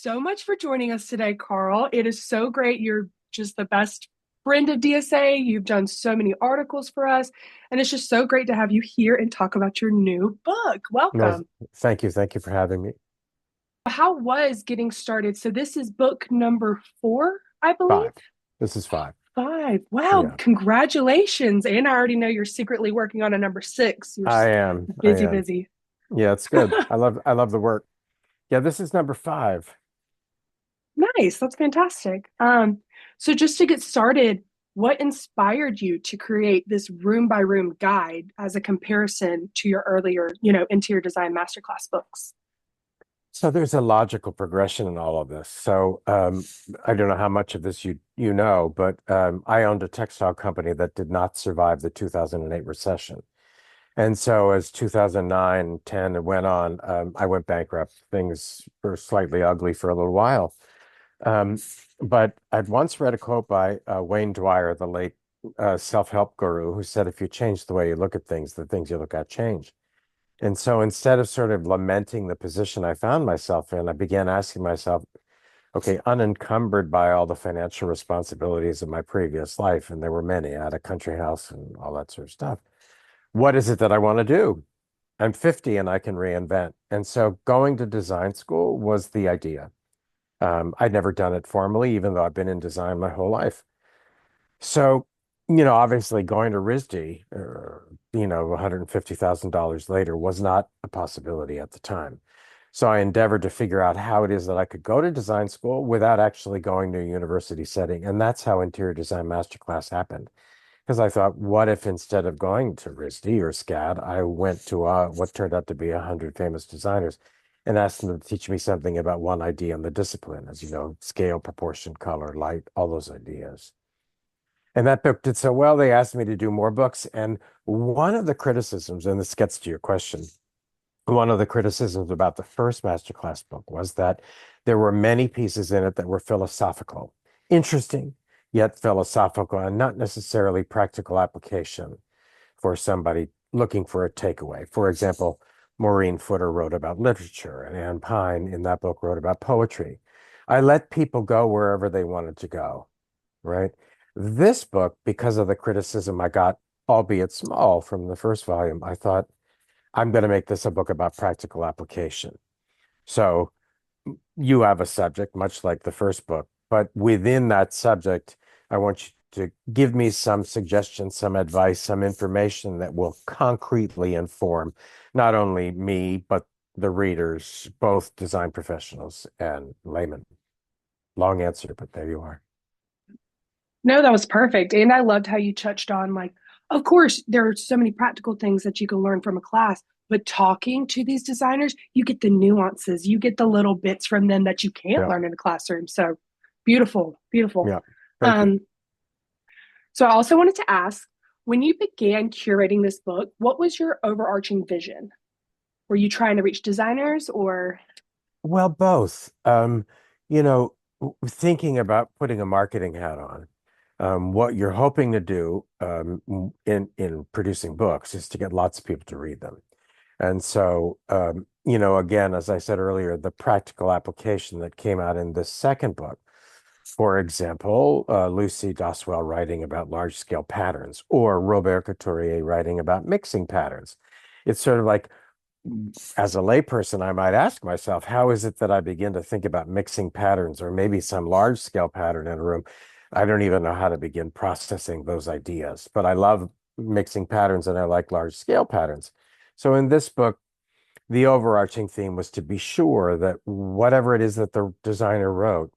so much for joining us today, Carl. It is so great. You're just the best friend of DSA. You've done so many articles for us, and it's just so great to have you here and talk about your new book. No, Welcome. thank you. Thank you for having me. How was getting started? So, this is book number four, I believe. Five. This is five. Five. Wow, Yeah, congratulations. And I already know you're secretly working on a number six. You're I am. I busy, am. busy. Yeah, it's good. I love the work. Yeah, this is number five. Nice. That's fantastic. So just to get started, what inspired you to create this room by room guide as a comparison to your earlier, interior design masterclass books? So there's a logical progression in all of this. So I don't know how much of this you know, but I owned a textile company that did not survive the 2008 recession. And so as 2009, 10 went on, I went bankrupt. Things were slightly ugly for a little while. Um, but I'd once read a quote by Wayne Dwyer, the late self-help guru, who said, if you change the way you look at things, the things you look at change. And so instead of sort of lamenting the position I found myself in, I began asking myself, okay, unencumbered by all the financial responsibilities of my previous life, and there were many, I had a country house and all that sort of stuff. What is it that I want to do? I'm 50 and I can reinvent. And so going to design school was the idea. I'd never done it formally, even though I've been in design my whole life. So, obviously going to RISD, $150,000 later was not a possibility at the time. So I endeavored to figure out how it is that I could go to design school without actually going to a university setting. And that's how Interior Design Masterclass happened. Because I thought, what if instead of going to RISD or SCAD, I went to what turned out to be 100 famous designers and asked them to teach me something about one idea in the discipline, as you know, scale, proportion, color, light, all those ideas. And that book did so well, they asked me to do more books. And one of the criticisms, and this gets to your question, one of the criticisms about the first masterclass book was that there were many pieces in it that were philosophical, interesting, yet philosophical, and not necessarily practical application for somebody looking for a takeaway. For example, Maureen Footer wrote about literature, and Anne Pine in that book wrote about poetry. I let people go wherever they wanted to go, right? This book, because of the criticism I got, albeit small, from the first volume, I thought, I'm going to make this a book about practical application. So you have a subject, much like the first book, but within that subject, I want you to give me some suggestions, some advice, some information that will concretely inform not only me, but the readers, both design professionals and laymen. Long answer, but there you are. No, that was perfect. And I loved how you touched on, like, of course, there are so many practical things that you can learn from a class, but talking to these designers, you get the nuances, you get the little bits from them that you can't Yeah, learn in a classroom. So beautiful, beautiful. yeah. Thank you. Um, so I also wanted to ask, when you began curating this book, what was your overarching vision? Were you trying to reach designers or? Well, both. You know, thinking about putting a marketing hat on, what you're hoping to do in producing books is to get lots of people to read them. And so, again, as I said earlier, the practical application that came out in this second book, for example, Lucy Doswell writing about large-scale patterns, or Robert Couturier writing about mixing patterns. It's sort of like, as a layperson, I might ask myself, how is it that I begin to think about mixing patterns or maybe some large scale pattern in a room? I don't even know how to begin processing those ideas, but I love mixing patterns and I like large scale patterns. So in this book, the overarching theme was to be sure that whatever it is that the designer wrote,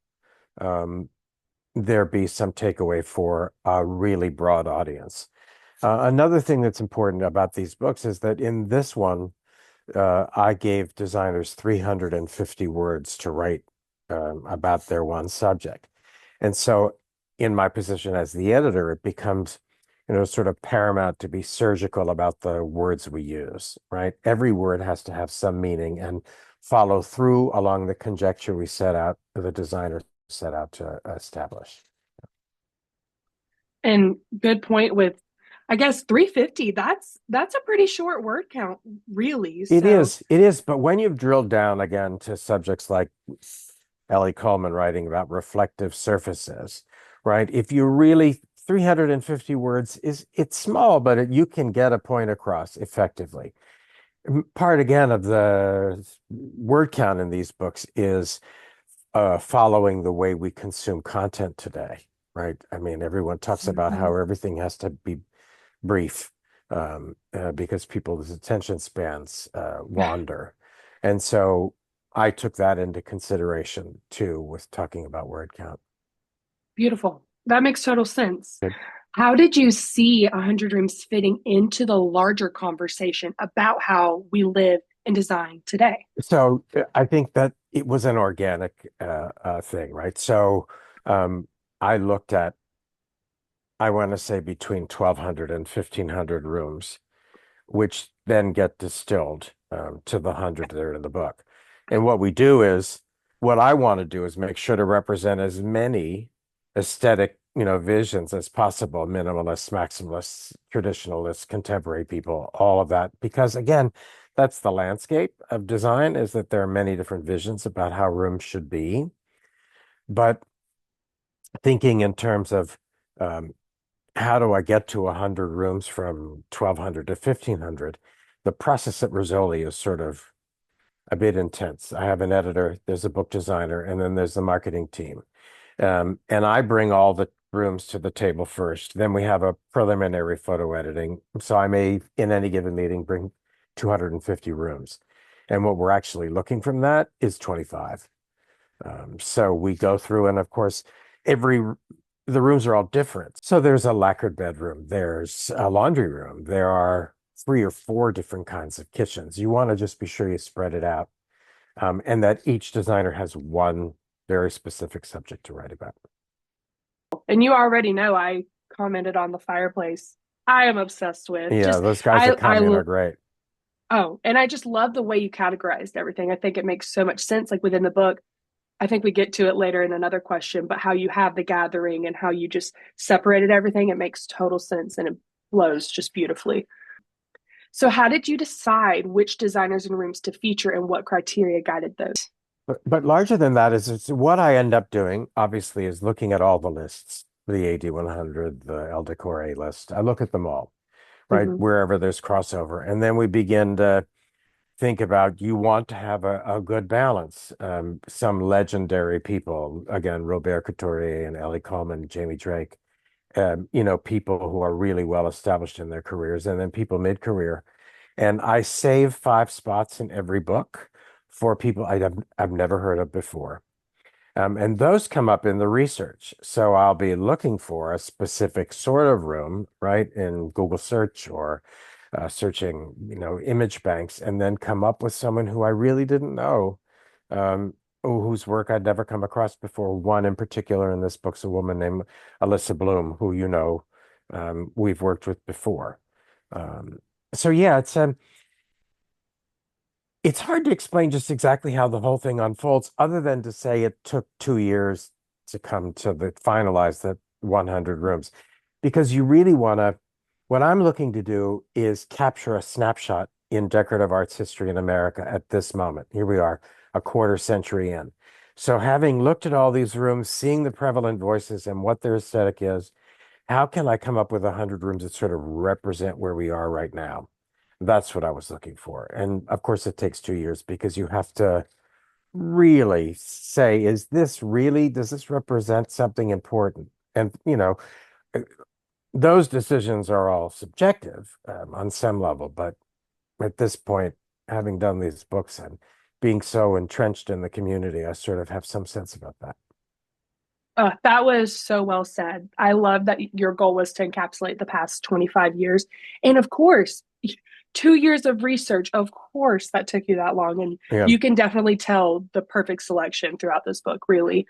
um, there be some takeaway for a really broad audience. Another thing that's important about these books is that in this one, I gave designers 350 words to write about their one subject. And so, in my position as the editor, it becomes, sort of paramount to be surgical about the words we use, right? Every word has to have some meaning and follow through along the conjecture the designer set out to establish. And good point with, I guess 350, that's a pretty short word count, really. It So is, it is. But when you've drilled down again to subjects like Ellie Coleman writing about reflective surfaces, right? If you really 350 words is it's small, but you can get a point across effectively. Part again of the word count in these books is following the way we consume content today, right? I mean, everyone talks about Mhm. how everything has to be brief because people's attention spans wander. And so I took that into consideration too with talking about word count. Beautiful. That makes total sense. Good. How did you see 100 Rooms fitting into the larger conversation about how we live and design today? So I think that it was an organic thing, right? So um, I looked at, I want to say between 1,200 and 1,500 rooms, which then get distilled to the 100 that are in the book. And what we do is, what I want to do is make sure to represent as many aesthetic, visions as possible, minimalists, maximalists, traditionalists, contemporary people, all of that. Because again, that's the landscape of design, is that there are many different visions about how rooms should be. But thinking in terms of um, how do I get to 100 rooms from 1,200 to 1,500? The process at Rizzoli is sort of a bit intense. I have an editor, there's a book designer, and then there's the marketing team. And I bring all the rooms to the table first. Then we have a preliminary photo editing. So I may, in any given meeting, bring 250 rooms. And what we're actually looking from that is 25. So we go through, and of course, every the rooms are all different. So there's a lacquered bedroom, there's a laundry room, there are 3 or 4 different kinds of kitchens. You want to just be sure you spread it out, and that each designer has one very specific subject to write about. And you already know I commented on the fireplace. I am obsessed with Yeah, just those guys that come in I are great. oh, and I just love the way you categorized everything. I think it makes so much sense like within the book. I think we get to it later in another question, but how you have the gathering and how you just separated everything, it makes total sense and it flows just beautifully. So, how did you decide which designers and rooms to feature and what criteria guided those? But larger than that is it's what I end up doing, obviously, is looking at all the lists, the AD 100, the El Decore list. I look at them all, right? Mm-hmm. Wherever there's crossover. And then we begin to think about you want to have a good balance. Some legendary people, again, Robert Couturier and Ellie Coleman, Jamie Drake, people who are really well established in their careers, and then people mid-career. And I save 5 spots in every book for people I've never heard of before. And those come up in the research. So I'll be looking for a specific sort of room, right, in Google search or searching, image banks, and then come up with someone who I really didn't know, um, whose work I'd never come across before. One in particular in this book's a woman named Alyssa Bloom, who we've worked with before. Um, so yeah, it's hard to explain just exactly how the whole thing unfolds, other than to say it took 2 years to come to finalize the 100 rooms, because you really want to. What I'm looking to do is capture a snapshot in decorative arts history in America at this moment. Here we are, a quarter century in. So, having looked at all these rooms, seeing the prevalent voices and what their aesthetic is, how can I come up with 100 rooms that sort of represent where we are right now? That's what I was looking for. And of course, it takes 2 years because you have to really say, does this represent something important? And, uh, those decisions are all subjective on some level. But at this point, having done these books and being so entrenched in the community, I sort of have some sense about that. That was so well said. I love that your goal was to encapsulate the past 25 years. And of course, 2 years of research, of course, that took you that long. And Yeah. you can definitely tell the perfect selection throughout this book, really.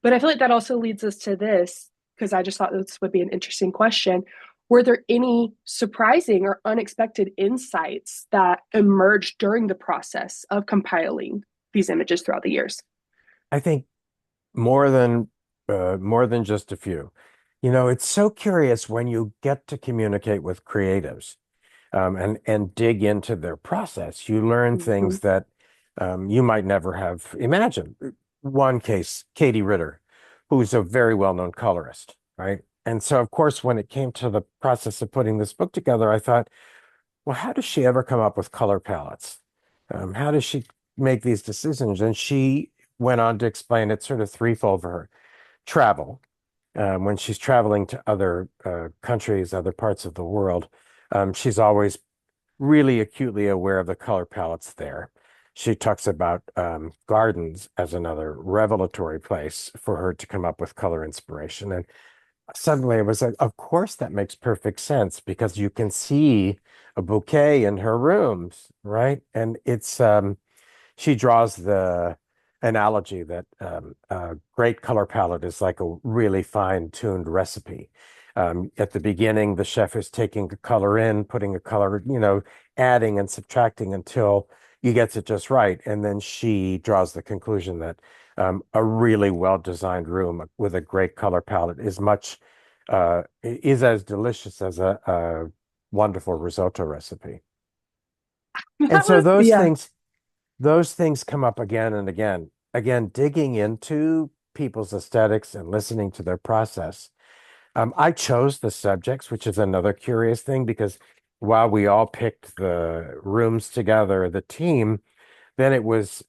But I feel like that also leads us to this, because I just thought this would be an interesting question. Were there any surprising or unexpected insights that emerged during the process of compiling these images throughout the years? I think more than just a few. It's so curious when you get to communicate with creatives, and dig into their process. You learn Mm-hmm. things that you might never have imagined. one case, Katie Ritter, who's a very well-known colorist, right? And so, of course, when it came to the process of putting this book together, I thought, well, how does she ever come up with color palettes? How does she make these decisions? And she went on to explain it's sort of threefold for her. Travel, when she's traveling to other countries, other parts of the world, she's always really acutely aware of the color palettes there. She talks about gardens as another revelatory place for her to come up with color inspiration. And suddenly it was like, of course, that makes perfect sense because you can see a bouquet in her rooms, right? And she draws the analogy that a great color palette is like a really fine-tuned recipe. At the beginning, the chef is taking a color in, putting a color, adding and subtracting until he gets it just right. And then she draws the conclusion that a really well-designed room with a great color palette is as delicious as a wonderful risotto recipe. And That so was, yeah. those things come up again and again. Again, digging into people's aesthetics and listening to their process. I chose the subjects, which is another curious thing because while we all picked the rooms together, the team, then it was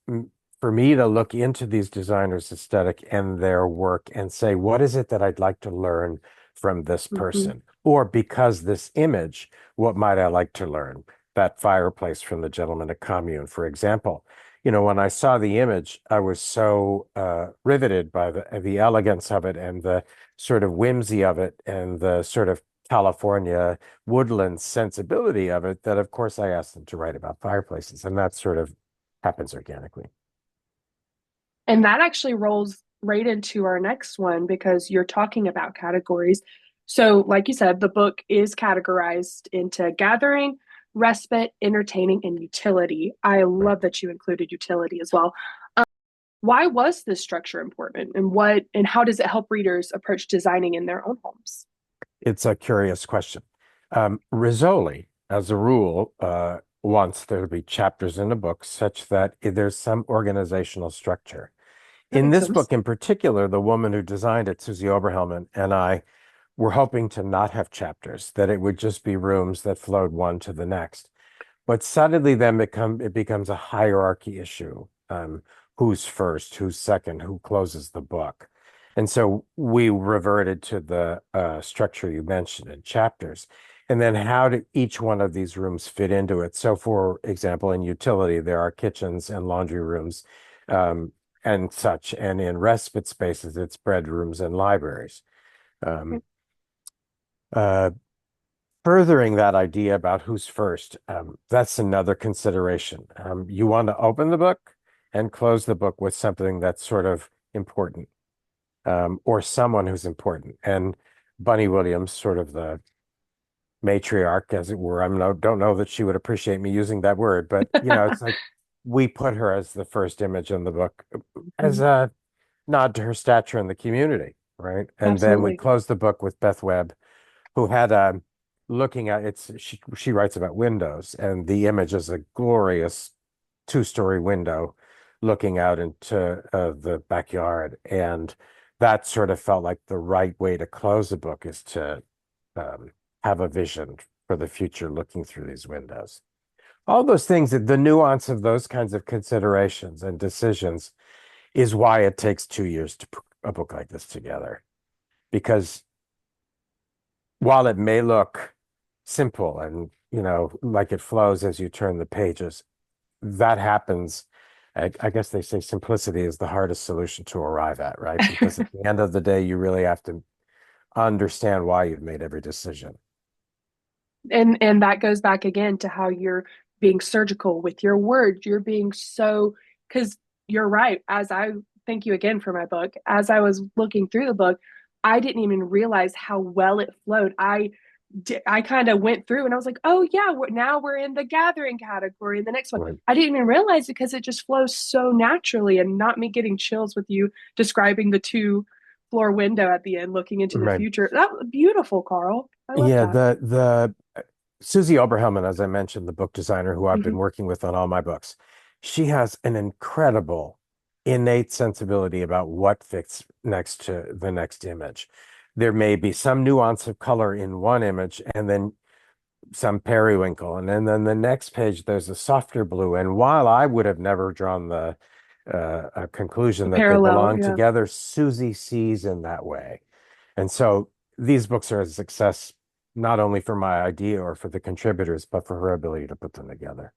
for me to look into these designers' aesthetic and their work and say, what is it that I'd like to learn from this Mhm. person? Or because this image, what might I like to learn? That fireplace from the Gentleman of Commune, for example. When I saw the image, I was so riveted by the elegance of it and the sort of whimsy of it and the sort of California woodland sensibility of it that, of course, I asked them to write about fireplaces. And that sort of happens organically. And that actually rolls right into our next one because you're talking about categories. So, like you said, the book is categorized into gathering, respite, entertaining, and utility. I Right. love that you included utility as well. Um, why was this structure important, and how does it help readers approach designing in their own homes? It's a curious question. Rizzoli, as a rule, wants there to be chapters in a book such that there's some organizational structure. That In makes this sense. book in particular, the woman who designed it, Susie Oberhelman, and I were hoping to not have chapters, that it would just be rooms that flowed one to the next. But suddenly then it becomes a hierarchy issue. Who's first, who's second, who closes the book. And so we reverted to the structure you mentioned in chapters. And then how do each one of these rooms fit into it? So, for example, in utility, there are kitchens and laundry rooms and such. And in respite spaces, it's bedrooms and libraries. Um, uh, Furthering that idea about who's first, that's another consideration. You want to open the book and close the book with something that's sort of important, or someone who's important. And Bunny Williams, sort of the matriarch, as it were. Don't know that she would appreciate me using that word, but it's like we put her as the first image in the book as Mhm. a nod to her stature in the community, right? And then we Absolutely. close the book with Beth Webb, who had looking at she writes about windows, and the image is a glorious two-story window looking out into the backyard, and that sort of felt like the right way to close the book is to um, have a vision for the future looking through these windows. All those things, the nuance of those kinds of considerations and decisions is why it takes 2 years to put a book like this together. Because while it may look simple and like it flows as you turn the pages, that happens. I guess they say simplicity is the hardest solution to arrive at, right? Because at the end of the day, you really have to understand why you've made every decision. And that goes back again to how you're being surgical with your words. You're being so, because you're right. As I thank you again for my book, as I was looking through the book, I didn't even realize how well it flowed. I kind of went through and I was like, oh yeah, now we're in the gathering category. And the next one, Right. I didn't even realize because it just flows so naturally, and not me getting chills with you describing the two floor window at the end looking into the Right. future. That was beautiful, Carl. I love Yeah, that. the Susie Oberhelman, as I mentioned, the book designer who I've been Mhm. working with on all my books, she has an incredible innate sensibility about what fits next to the next image. There may be some nuance of color in one image and then some periwinkle. And then the next page, there's a softer blue. And while I would have never drawn the a conclusion The that they parallel, belong yeah. together, Susie sees in that way. And so these books are a success, not only for my idea or for the contributors, but for her ability to put them together.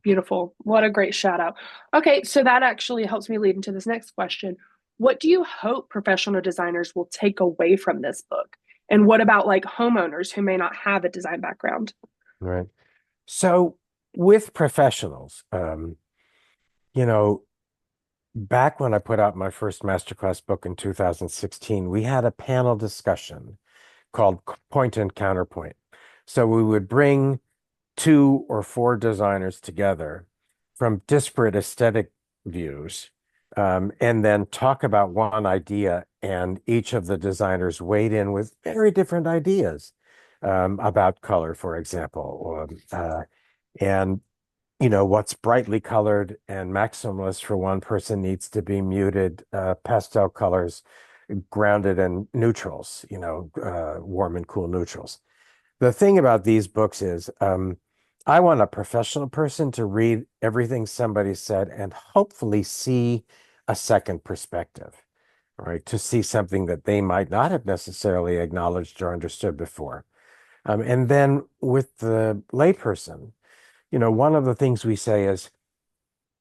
Beautiful. What a great shout out. Okay, so that actually helps me lead into this next question. What do you hope professional designers will take away from this book? And what about like homeowners who may not have a design background? Right. So with professionals, you know, back when I put out my first masterclass book in 2016, we had a panel discussion called Point and Counterpoint. So we would bring 2 or 4 designers together from disparate aesthetic views, and then talk about one idea, and each of the designers weighed in with very different ideas about color, for example, and what's brightly colored and maximalist for one person needs to be muted, pastel colors, grounded in neutrals, warm and cool neutrals. The thing about these books is, I want a professional person to read everything somebody said and hopefully see a second perspective, right? To see something that they might not have necessarily acknowledged or understood before. And then with the layperson, one of the things we say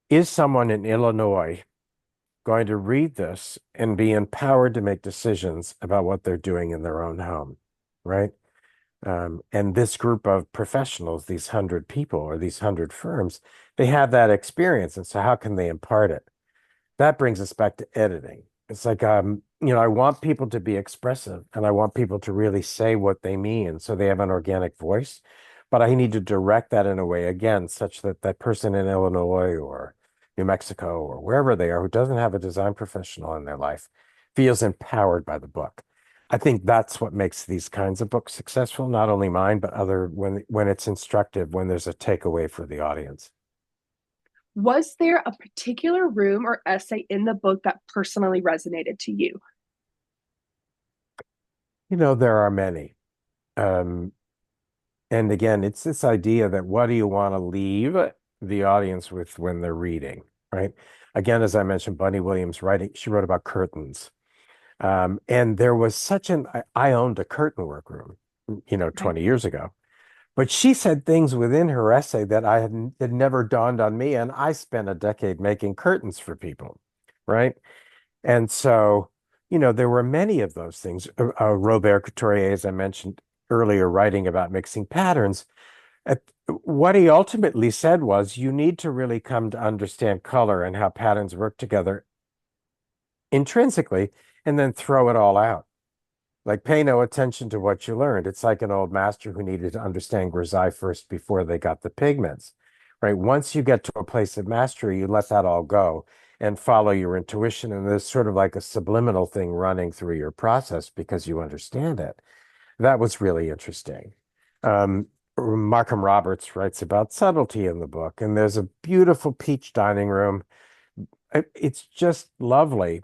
is someone in Illinois going to read this and be empowered to make decisions about what they're doing in their own home, right? And this group of professionals, these 100 people or these 100 firms, they have that experience. And so how can they impart it? That brings us back to editing. It's like, I want people to be expressive and I want people to really say what they mean so they have an organic voice. But I need to direct that in a way, again, such that that person in Illinois or New Mexico or wherever they are who doesn't have a design professional in their life feels empowered by the book. I think that's what makes these kinds of books successful, not only mine, but other when it's instructive, when there's a takeaway for the audience. Was there a particular room or essay in the book that personally resonated to you? There are many. Um, and again, it's this idea that what do you want to leave the audience with when they're reading, right? Again, as I mentioned, Bunny Williams writing, she wrote about curtains. And there was I owned a curtain workroom, Okay. 20 years ago. But she said things within her essay that had never dawned on me. And I spent a decade making curtains for people, right? And so, there were many of those things. Robert Couturier, as I mentioned earlier, writing about mixing patterns. At, what he ultimately said was, you need to really come to understand color and how patterns work together intrinsically, and then throw it all out. Like, pay no attention to what you learned. It's like an old master who needed to understand grisaille first before they got the pigments, right? Once you get to a place of mastery, you let that all go and follow your intuition. And there's sort of like a subliminal thing running through your process because you understand it. That was really interesting. Markham Roberts writes about subtlety in the book, and there's a beautiful peach dining room. It's just lovely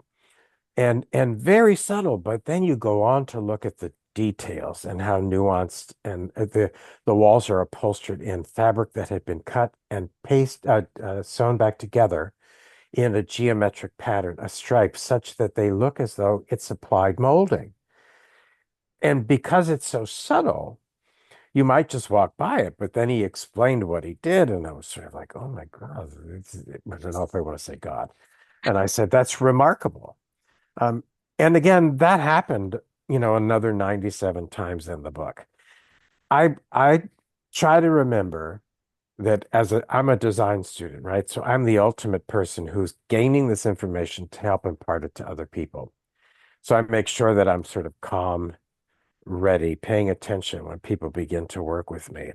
and very subtle, but then you go on to look at the details and how nuanced, and the walls are upholstered in fabric that had been cut and sewn back together in a geometric pattern, a stripe, such that they look as though it's applied molding. And because it's so subtle, you might just walk by it, but then he explained what he did, and I was sort of like, oh my God, I don't know if I want to say God. And I said, that's remarkable. Um, and again, that happened, another 97 times in the book. I try to remember that I'm a design student, right? So I'm the ultimate person who's gaining this information to help impart it to other people. So I make sure that I'm sort of calm, ready, paying attention when people begin to work with me.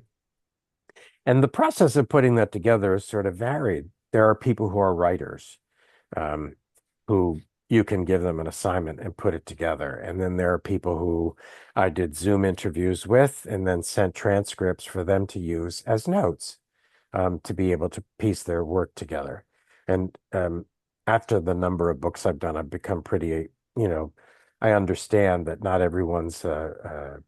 And the process of putting that together is sort of varied. There are people who are writers, um, who you can give them an assignment and put it together. And then there are people who I did Zoom interviews with and then sent transcripts for them to use as notes, to be able to piece their work together. And after the number of books I've done, I've become pretty, you know, I understand that not everyone's a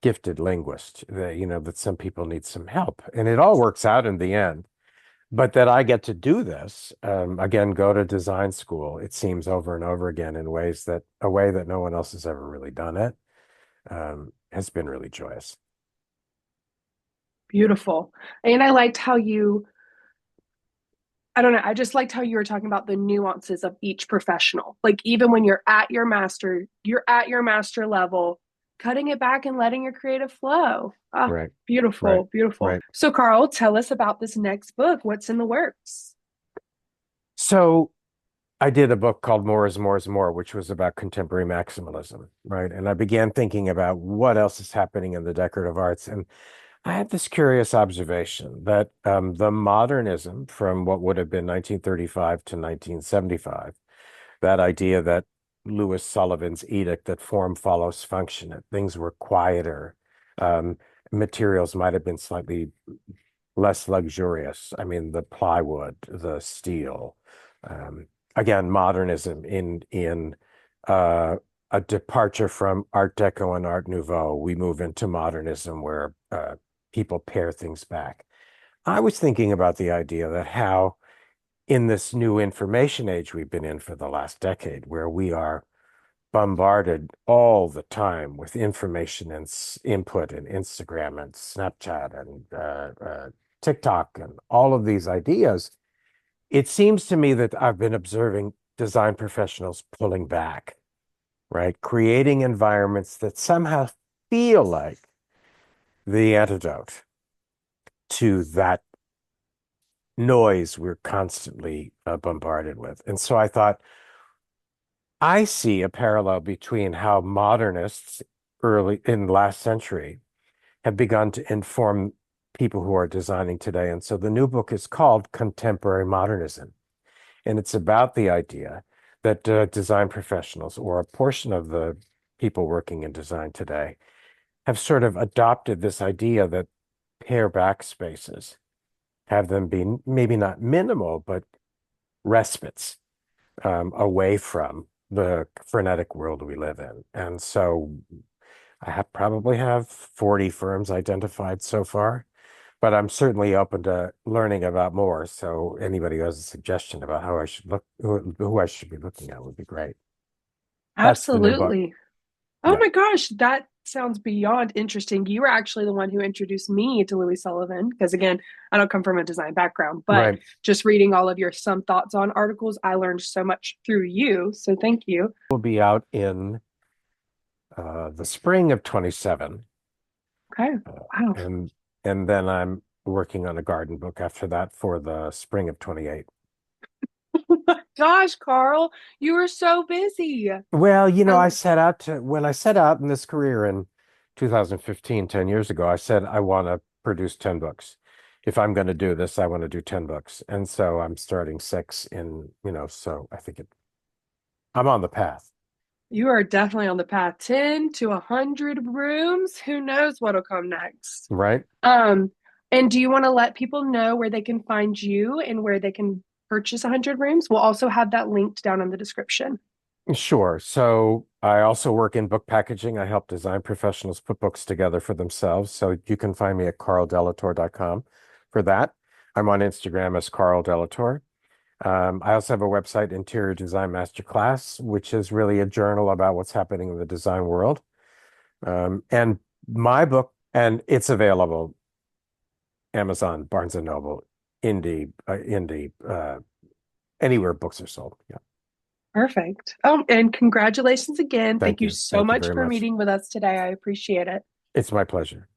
gifted linguist, that, you know, that some people need some help. And it all works out in the end. But that I get to do this, again, go to design school, it seems over and over again in ways that a way that no one else has ever really done it, has been really joyous. Beautiful. And I liked how you, I don't know, I just liked how you were talking about the nuances of each professional. Like even when you're at your master level, cutting it back and letting your creative flow. Ah, Right, right, beautiful, beautiful. right. So Carl, tell us about this next book. What's in the works? So I did a book called More is More is More, which was about contemporary maximalism, right? And I began thinking about what else is happening in the decorative arts. And I had this curious observation that the modernism from what would have been 1935 to 1975, that idea that Louis Sullivan's edict that form follows function, that things were quieter, um, materials might have been slightly less luxurious. I mean, the plywood, the steel. Again, modernism in uh, a departure from Art Deco and Art Nouveau. We move into modernism where people pare things back. I was thinking about the idea that how in this new information age we've been in for the last decade, where we are bombarded all the time with information and input and Instagram and Snapchat and TikTok and all of these ideas, it seems to me that I've been observing design professionals pulling back, right? Creating environments that somehow feel like the antidote to that noise we're constantly bombarded with. And so I thought, I see a parallel between how modernists early in last century have begun to inform people who are designing today. And so the new book is called Contemporary Modernism. And it's about the idea that design professionals, or a portion of the people working in design today, have sort of adopted this idea that pare back spaces, have them be maybe not minimal, but respites away from the frenetic world we live in. And so probably have 40 firms identified so far, but I'm certainly open to learning about more. So anybody who has a suggestion about how I should look, who I should be looking at would be great. That's the new book. Absolutely. Oh Yeah. my gosh, that sounds beyond interesting. You were actually the one who introduced me to Louis Sullivan because, again, I don't come from a design background, but Right. just reading all of your some thoughts on articles, I learned so much through you. So thank you. Will be out in the spring of 27. Okay. Uh, Wow. and and then I'm working on a garden book after that for the spring of 28. Oh my gosh, Carl, you were so busy. Well, you know, I, I set out to, when I set out in this career in 2015, 10 years ago, I said, I want to produce 10 books. If I'm going to do this, I want to do 10 books. And so I'm starting six in, you know, so I think I'm on the path, you are definitely on the path. 10 to 100 rooms. Who knows what'll come next? right? Um, and do you want to let people know where they can find you and where they can purchase 100 rooms? We'll also have that linked down in the description. Sure. So I also work in book packaging. I help design professionals put books together for themselves. So you can find me at carldellatore.com for that. I'm on Instagram as Carl Dellatore. I also have a website, Interior Design Masterclass, which is really a journal about what's happening in the design world. And my book, and it's available Amazon, Barnes and Noble, anywhere books are sold. Yeah. Perfect. Oh, and congratulations again. Thank Thank you you. so Thank you much very for much. meeting with us today. I appreciate it. It's my pleasure.